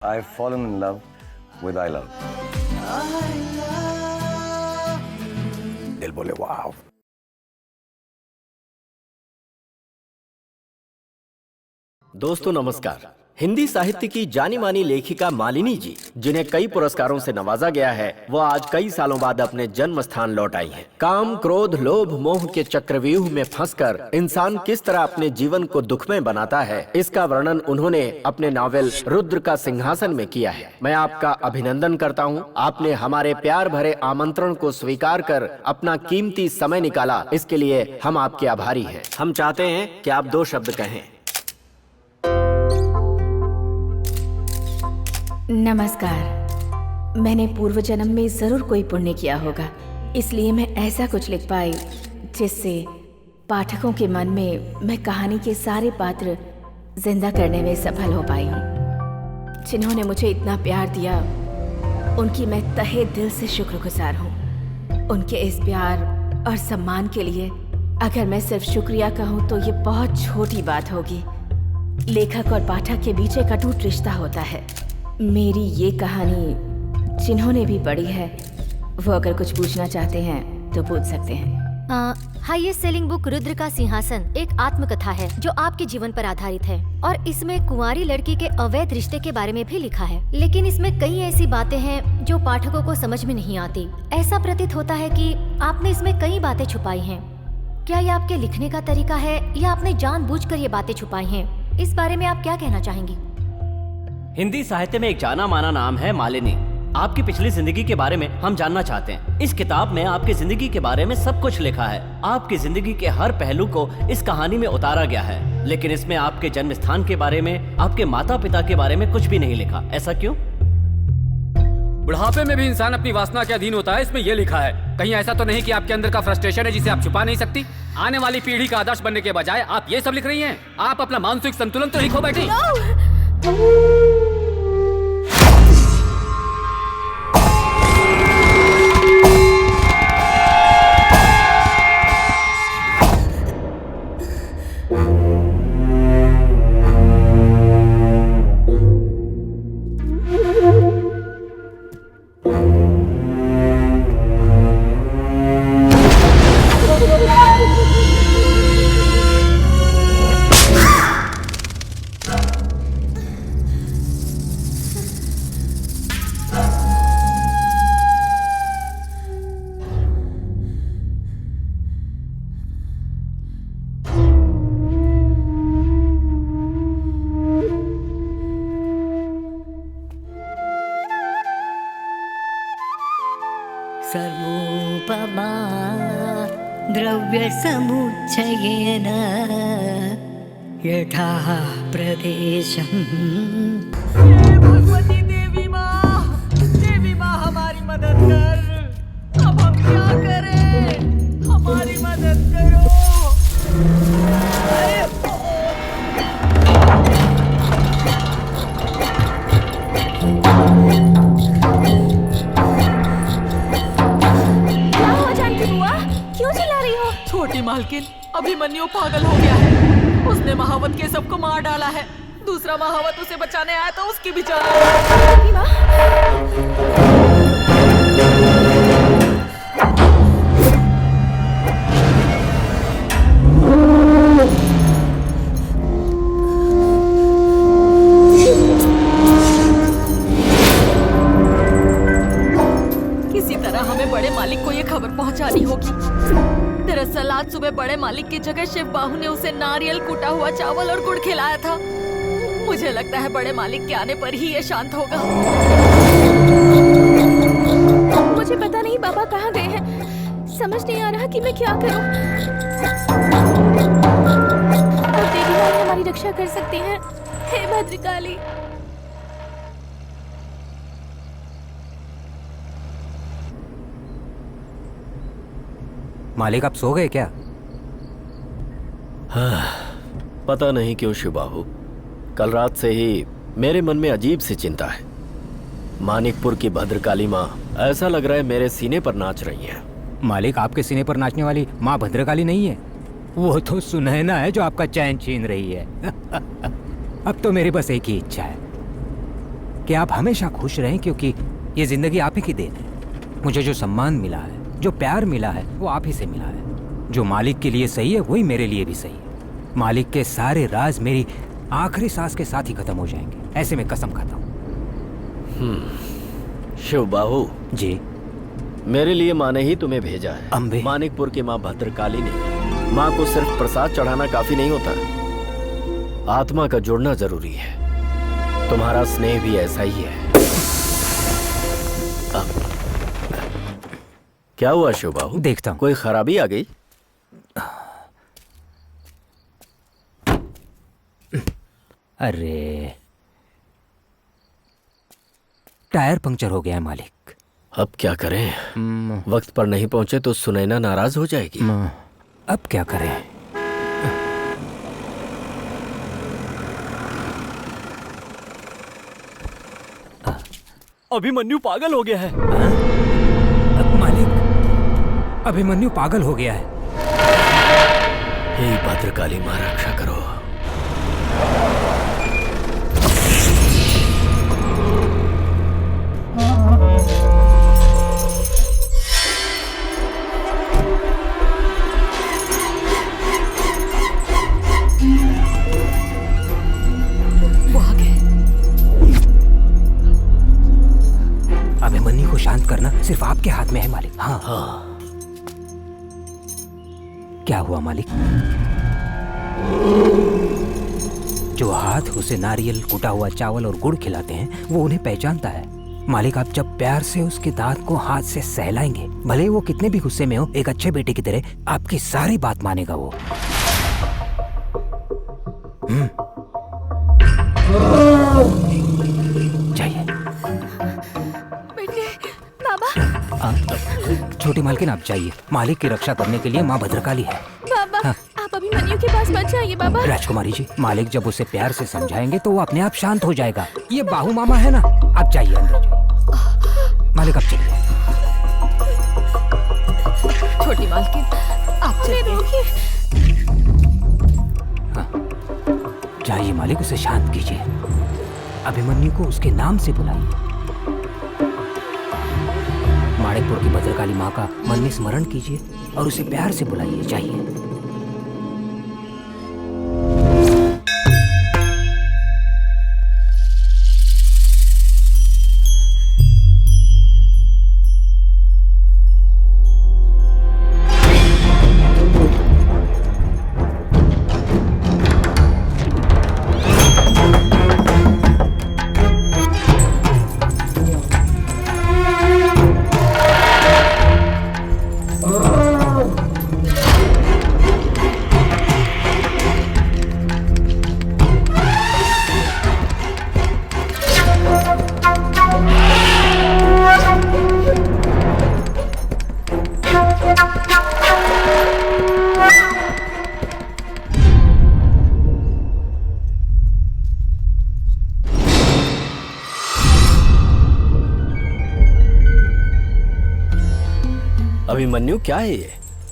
I've fallen in love with I love. दिल बोले वाव। दोस्तों नमस्कार। हिंदी साहित्य की जानी मानी लेखिका मालिनी जी, जिन्हें कई पुरस्कारों से नवाजा गया है, वो आज कई सालों बाद अपने जन्म स्थान लौट आई हैं। काम, क्रोध, लोभ, मोह के चक्रव्यूह में फंसकर इंसान किस तरह अपने जीवन को दुखमय बनाता है, इसका वर्णन उन्होंने अपने नॉवेल रुद्र का सिंहासन में किया है। मैं आपका अभिनंदन करता हूँ। आपने हमारे प्यार भरे आमंत्रण को स्वीकार कर अपना कीमती समय निकाला, इसके लिए हम आपके आभारी हैं। हम चाहते हैं कि आप 2 शब्द कहें। नमस्कार। मैंने पूर्व जन्म में जरूर कोई पुण्य किया होगा, इसलिए मैं ऐसा कुछ लिख पाई जिससे पाठकों के मन में मैं कहानी के सारे पात्र जिंदा करने में सफल हो पाई हूँ। जिन्होंने मुझे इतना प्यार दिया, उनकी मैं तहे दिल से शुक्रगुजार हूँ। उनके इस प्यार और सम्मान के लिए अगर मैं सिर्फ शुक्रिया कहूँ तो ये बहुत छोटी बात होगी। लेखक और पाठक के बीच एक अटूट रिश्ता होता है। मेरी ये कहानी जिन्होंने भी पढ़ी है, वो अगर कुछ पूछना चाहते हैं तो पूछ सकते हैं। हाईएस्ट सेलिंग बुक रुद्र का सिंहासन एक आत्मकथा है जो आपके जीवन पर आधारित है और इसमें कुंवारी लड़की के अवैध रिश्ते के बारे में भी लिखा है। लेकिन इसमें कई ऐसी बातें हैं जो पाठकों को समझ में नहीं आती। ऐसा प्रतीत होता है कि आपने इसमें कई बातें छुपाई हैं। क्या ये आपके लिखने का तरीका है या आपने जानबूझकर ये बातें छुपाई हैं? इस बारे में आप क्या कहना चाहेंगी? हिंदी साहित्य में एक जाना माना नाम है मालिनी। आपकी पिछली जिंदगी के बारे में हम जानना चाहते हैं। इस किताब में आपकी जिंदगी के बारे में सब कुछ लिखा है। आपकी जिंदगी के हर पहलू को इस कहानी में उतारा गया है, लेकिन इसमें आपके जन्म स्थान के बारे में, आपके माता पिता के बारे में कुछ भी नहीं लिखा। ऐसा क्यों? बुढ़ापे में भी इंसान अपनी वासना के अधीन होता है, इसमें ये लिखा है। कहीं ऐसा तो नहीं कि आपके अंदर का फ्रस्ट्रेशन है जिसे आप छुपा नहीं सकती? आने वाली पीढ़ी का आदर्श बनने के बजाय आप ये सब लिख रही हैं। आप अपना मानसिक संतुलन तो लिखो बैठी। सर्वोपमा द्रव्यसमुच्चयेन यथा प्रदेशम्। भगवती देवी माँ हमारी मदद कर। अब हम क्या करें? हमारी मदद करो। छोटी मालकिन, अभिमन्यु पागल हो गया है। उसने महावत के सबको मार डाला है। दूसरा महावत उसे बचाने आया तो उसकी भी जान। किसी तरह हमें बड़े मालिक को ये खबर पहुंचानी होगी। दरअसल आज सुबह बड़े मालिक की जगह शिव बाहु ने उसे नारियल, कूटा हुआ चावल और गुड़ खिलाया था। मुझे लगता है बड़े मालिक के आने पर ही ये शांत होगा। मुझे पता नहीं बाबा कहाँ गए हैं। समझ नहीं आ रहा कि मैं क्या करूं। अब देवी माँ हमारी रक्षा कर सकती हैं। हे भद्रकाली। मालिक, आप सो गए क्या? हाँ, पता नहीं क्यों शिवबाहु, कल रात से ही मेरे मन में अजीब सी चिंता है। मानिकपुर की भद्रकाली माँ ऐसा लग रहा है मेरे सीने पर नाच रही हैं। मालिक, आपके सीने पर नाचने वाली माँ भद्रकाली नहीं है, वो तो सुनैना है जो आपका चैन छीन रही है। अब तो मेरी बस एक ही इच्छा है कि आप हमेशा खुश रहें, क्योंकि ये जिंदगी आप ही की देन है। मुझे जो सम्मान मिला है, जो प्यार मिला है, वो आप ही से मिला है। जो मालिक के लिए सही है वही मेरे लिए भी सही है। मालिक के सारे राज मेरी आखिरी सांस के साथ ही खत्म हो जाएंगे, ऐसे में कसम खाता हूँ। शिव बाहू जी, मेरे लिए माँ ने ही तुम्हें भेजा है। अम्बे। मानिकपुर की माँ भद्रकाली ने। माँ को सिर्फ प्रसाद चढ़ाना काफी नहीं होता, आत्मा का जुड़ना जरूरी है। तुम्हारा स्नेह भी ऐसा ही है। क्या हुआ शिव बाहू? देखता हूँ। कोई खराबी आ गई? अरे, टायर पंक्चर हो गया है मालिक। अब क्या करें? वक्त पर नहीं पहुंचे तो सुनैना नाराज हो जाएगी। अब क्या करें? अभिमन्यु पागल हो गया है। मालिक, अभिमन्यु पागल हो गया है। हे भद्रकाली माँ, रक्षा करो। वो आ गए। अभिमन्यु को शांत करना सिर्फ आपके हाथ में है मालिक। हाँ हाँ। क्या हुआ मालिक? जो हाथ उसे नारियल, कुटा हुआ चावल और गुड़ खिलाते हैं वो उन्हें पहचानता है। मालिक, आप जब प्यार से उसके दांत को हाथ से सहलाएंगे, भले वो कितने भी गुस्से में हो, एक अच्छे बेटे की तरह आपकी सारी बात मानेगा वो। जाइए। छोटी मालकिन, आप जाइए। मालिक की रक्षा करने के लिए माँ भद्रकाली है। बाबा, आप अभिमन्यु के पास मत जाइए बाबा। राजकुमारी जी, मालिक जब उसे प्यार से समझाएंगे तो वो अपने आप शांत हो जाएगा। ये बाहू मामा है ना, आप जाइए अंदर जाइए। मालिक आप चलिए। छोटी मालकिन, आप चलिए। हाँ, जाइए मालिक, उसे शांत कीजिए। अभिमन्यु को उसके नाम से बुलाइए। माणिकपुर की भद्रकाली माँ का मन में स्मरण कीजिए और उसे प्यार से बुलाइए। जाइए। अभिमन्यु, क्या है ये?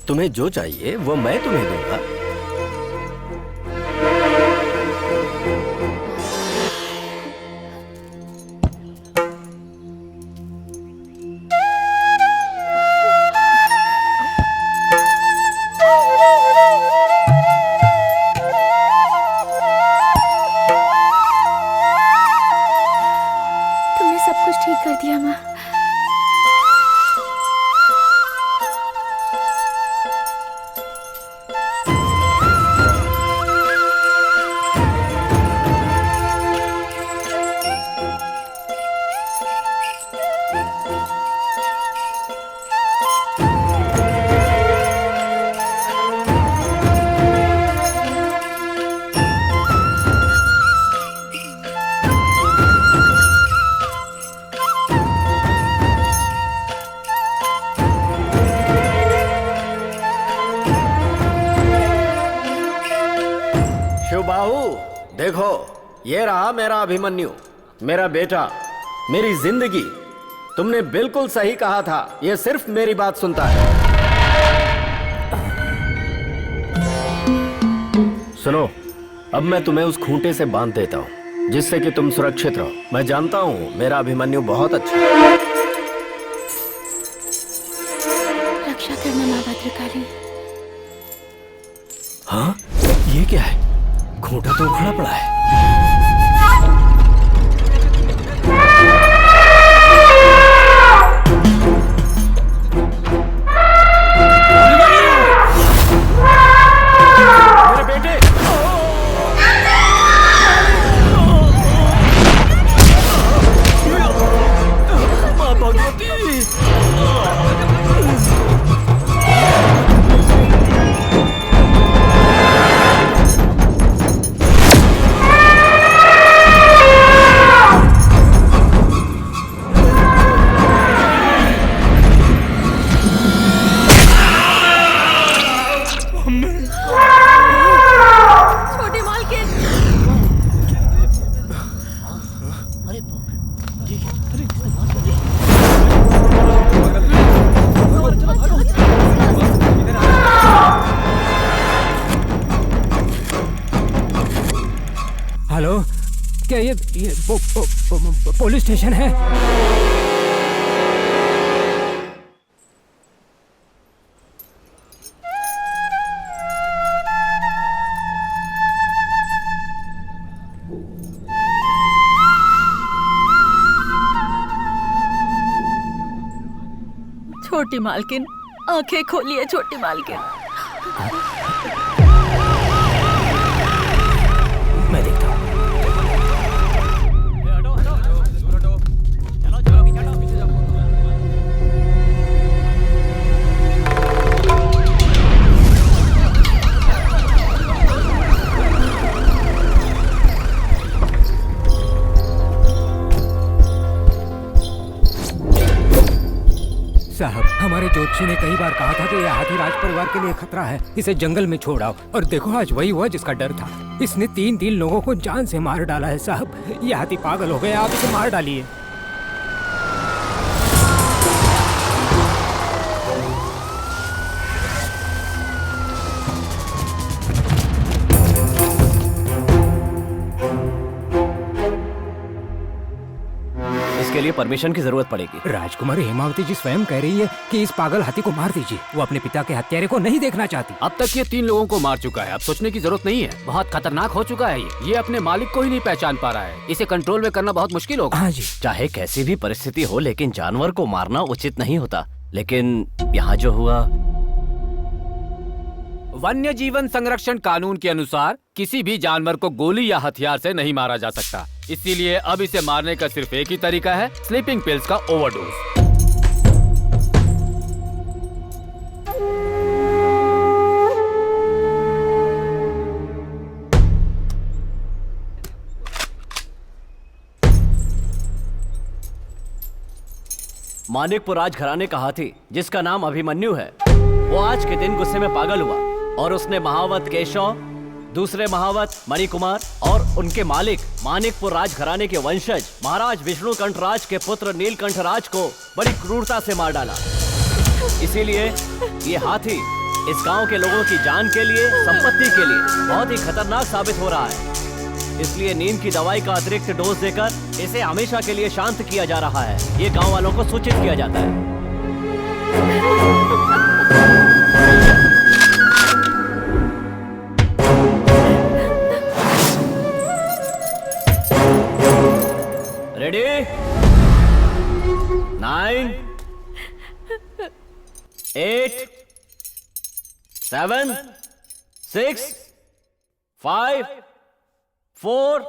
तुम्हें जो चाहिए वो मैं तुम्हें दूंगा। तुमने सब कुछ ठीक कर दिया माँ। शिवबाहु, देखो, ये रहा मेरा अभिमन्यु, मेरा बेटा, मेरी जिंदगी। तुमने बिल्कुल सही कहा था, ये सिर्फ मेरी बात सुनता है। सुनो, अब मैं तुम्हें उस खूंटे से बांध देता हूं। जिससे कि तुम सुरक्षित रहो। मैं जानता हूँ मेरा अभिमन्यु बहुत अच्छा है। रक्षा करना माँ भद्रकाली। हाँ, ये क्या है? खूंटा तो उखड़ा पड़ा है। हेलो, क्या ये पुलिस स्टेशन है? छोटी मालकिन, आंखें खोलिए छोटी मालकिन। मैं देखता हूँ। साहब, हमारे ज्योतिषी ने कई बार कहा था कि यह हाथी राज परिवार के लिए खतरा है, इसे जंगल में छोड़ आओ। और देखो, आज वही हुआ जिसका डर था। इसने 3 लोगों को जान से मार डाला है साहब। यह हाथी पागल हो गया, आप इसे मार डालिए। इसके लिए परमिशन की जरूरत पड़ेगी। राजकुमारी हेमावती जी स्वयं कह रही है कि इस पागल हाथी को मार दीजिए। वो अपने पिता के हत्यारे को नहीं देखना चाहती। अब तक ये 3 लोगों को मार चुका है। अब सोचने की जरूरत नहीं है। बहुत खतरनाक हो चुका है ये अपने मालिक को ही नहीं पहचान पा रहा है। इसे कंट्रोल में करना बहुत मुश्किल होगा। हाँ जी। चाहे कैसी भी परिस्थिति हो, लेकिन जानवर को मारना उचित नहीं होता। लेकिन यहाँ जो हुआ, वन्य जीवन संरक्षण कानून के अनुसार किसी भी जानवर को गोली या हथियार से नहीं मारा जा सकता। इसीलिए अब इसे मारने का सिर्फ एक ही तरीका है, स्लीपिंग पिल्स का ओवरडोज। मानिकपुर राजघराने का हाथी, जिसका नाम अभिमन्यु है, वो आज के दिन गुस्से में पागल हुआ और उसने महावत केशव, दूसरे महावत मणिकुमार और उनके मालिक मानिकपुर राजघराने के वंशज महाराज विष्णुकंठ राज के पुत्र नीलकंठ राज को बड़ी क्रूरता से मार डाला। इसीलिए ये हाथी इस गांव के लोगों की जान के लिए, संपत्ति के लिए बहुत ही खतरनाक साबित हो रहा है। इसलिए नींद की दवाई का अतिरिक्त डोज देकर इसे हमेशा के लिए शांत किया जा रहा है। ये गांव वालों को सूचित किया जाता है। रेडी? 9, 8, 7, 6, 5, 4,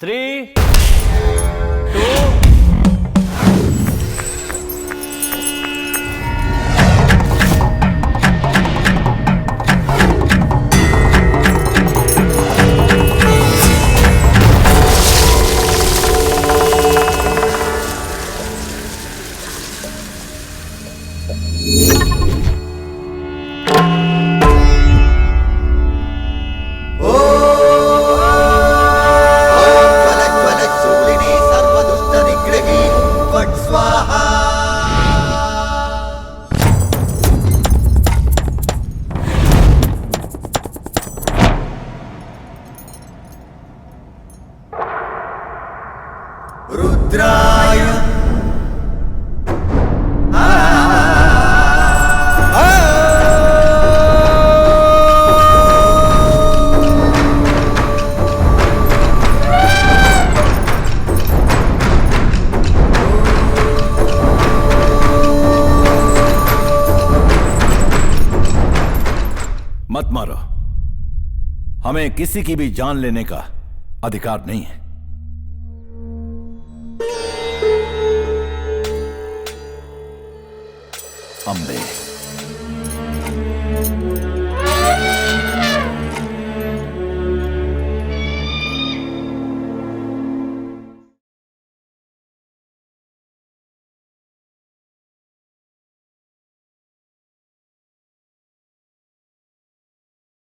3, 2. ज्वलक ज्वलक शूलिनी सर्व हमें किसी की भी जान लेने का अधिकार नहीं है। अम्बे।